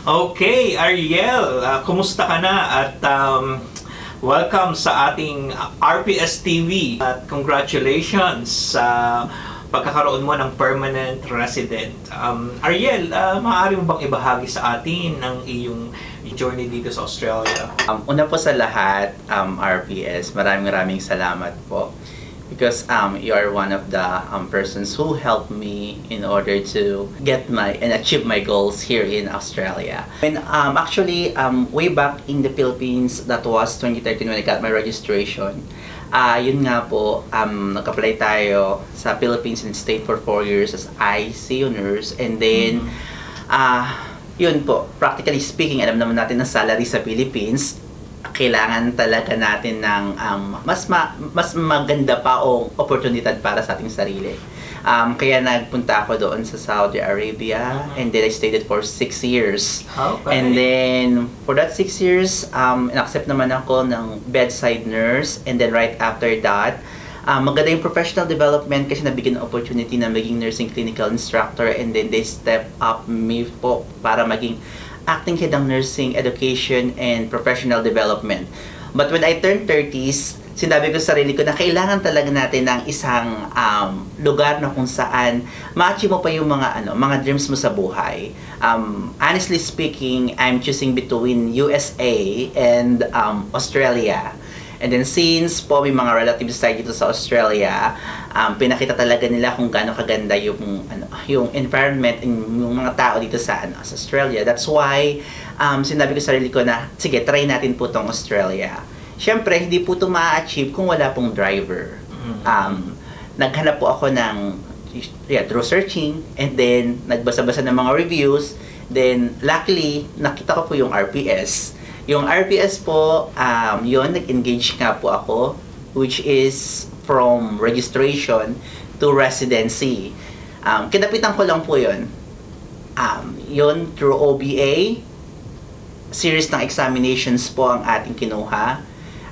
Okay, Ariel, kumusta ka na? At welcome sa ating RPS TV. At congratulations sa pagkakaroon mo ng permanent resident. Ariel, maaari mo bang ibahagi sa atin ang iyong journey dito sa Australia? Una po sa lahat, RPS, maraming salamat po. Because you are one of the persons who helped me in order to get and achieve my goals here in Australia. And actually, way back in the Philippines, that was 2013 when I got my registration. Yun nga po, nag-apply tayo sa Philippines and stayed for 4 years as ICU nurse. And then, yun po, practically speaking, alam naman natin ang salary sa Philippines. Kailangan talaga natin ng mas maganda pa o oportunidad para sa ating sarili. Kaya nagpunta ako doon sa Saudi Arabia, and then I stayed it for 6 years. Okay. And then for that 6 years, in-accept naman ako ng bedside nurse, and then right after that, maganda yung professional development kasi nabigyan ng opportunity na maging nursing clinical instructor, and then they step up me po para maging acting head ng nursing education and professional development. But when I turned 30s, sinabi ko sa sarili ko na kailangan talaga natin ng isang lugar na kung saan ma-achieve mo pa yung mga dreams mo sa buhay. Honestly speaking, I'm choosing between USA and Australia. And then since po may mga relatives tayo dito sa Australia, pinakita talaga nila kung gaano kaganda yung environment yung mga tao dito sa Australia. That's why sinabi ko sa sarili ko na sige, try natin po tong Australia. Siyempre, hindi po ito ma-achieve kung wala pong driver. Naghanap po ako ng through searching, and then nagbasa-basa ng mga reviews. Then luckily, nakita ko po yung RPS. Yung RPS po, yun, nag-engage nga po ako, which is from registration to residency. Kinapitan ko lang po yun. Yun, through OBA, series ng examinations po ang ating kinuha.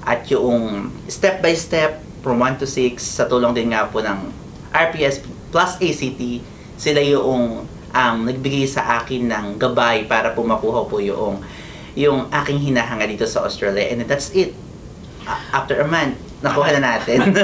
At yung step by step, from 1 to 6, sa tulong din nga po ng RPS plus ACT, sila yung nagbigay sa akin ng gabay para po makuha po yung aking hinahanga dito sa Australia. And that's it. After a month, nakuha na natin.